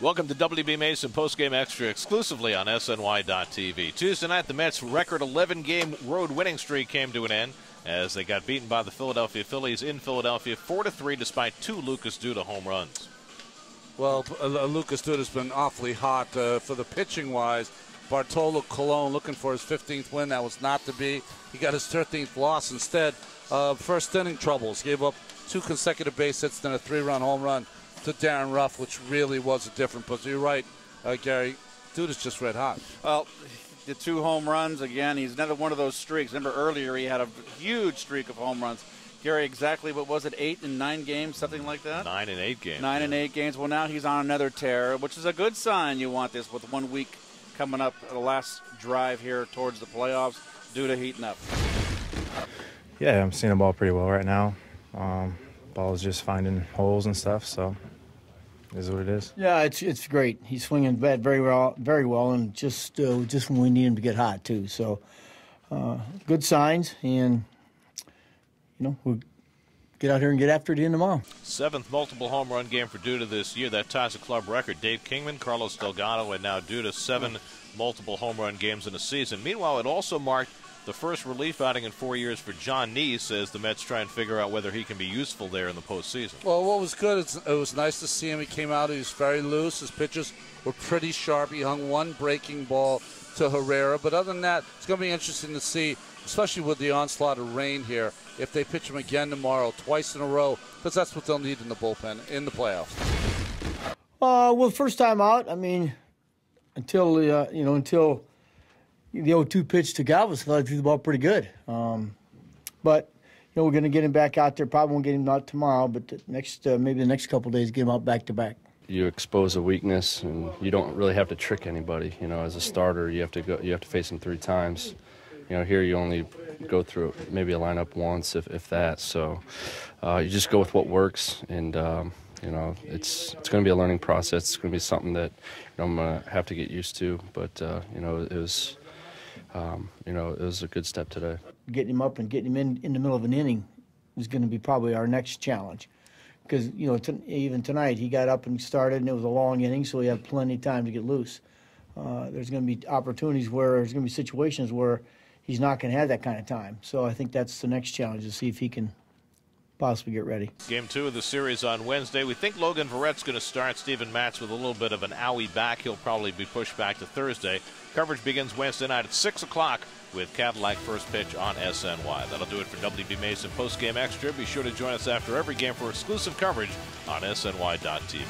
Welcome to WB Mason Postgame Extra exclusively on SNY.TV. Tuesday night, the Mets' record 11-game road winning streak came to an end as they got beaten by the Philadelphia Phillies in Philadelphia 4-3 despite 2 Lucas Duda home runs. Well, Lucas Duda's been awfully hot for the pitching-wise. Bartolo Colon looking for his 15th win. That was not to be. He got his 13th loss instead. First inning troubles. Gave up 2 consecutive base hits, then a 3-run home run to Darren Ruff, which really was a different. But you're right, Gary. Duda's just red hot. Well, the 2 home runs, again, he's another one of those streaks. Remember earlier he had a huge streak of home runs. Gary, exactly what was it, 8 and 9 games, something like that? 9 and 8 games. 9 and 8 games. Well, now he's on another tear, which is a good sign. You want this with 1 week coming up, the last drive here towards the playoffs. Duda heating up. Yeah, I'm seeing the ball pretty well right now. Ball is just finding holes and stuff, so it is what it is. Yeah, it's great. He's swinging bat very well, and just when we need him to get hot too. So good signs, and we'll get out here and get after it in tomorrow. 7th multiple home run game for Duda this year. That ties a club record. Dave Kingman, Carlos Delgado, and now Duda 7 multiple home run games in a season. Meanwhile, it also marked the first relief outing in 4 years for John Neese as the Mets try and figure out whether he can be useful there in the postseason. Well, what was good, it was nice to see him. He came out, he was very loose. His pitches were pretty sharp. He hung 1 breaking ball to Herrera. But other than that, it's going to be interesting to see, especially with the onslaught of rain here, if they pitch him again tomorrow, twice in a row, because that's what they'll need in the bullpen in the playoffs. Well, first time out, I mean, until the 0-2 pitch to Galvis, I thought he threw the ball pretty good. But we're going to get him back out there. Probably won't get him out tomorrow, but maybe the next couple of days, get him out back to back. You expose a weakness, and you don't really have to trick anybody. As a starter, you have to face him 3 times. Here you only go through maybe a lineup once, if that. So you just go with what works, and it's going to be a learning process. It's going to be something that I'm going to have to get used to. But it was a good step today. Getting him up and getting him in the middle of an inning is going to be probably our next challenge. Because, even tonight he got up and started, and it was a long inning, so he had plenty of time to get loose. There's going to be opportunities where there's going to be situations where he's not going to have that kind of time. So I think that's the next challenge, to see if he can possibly get ready. Game 2 of the series on Wednesday. We think Logan Verrett's going to start. Stephen Matz with a little bit of an owie back. He'll probably be pushed back to Thursday. Coverage begins Wednesday night at 6 o'clock with Cadillac first pitch on SNY. That'll do it for WB Mason Postgame Extra. Be sure to join us after every game for exclusive coverage on SNY.TV.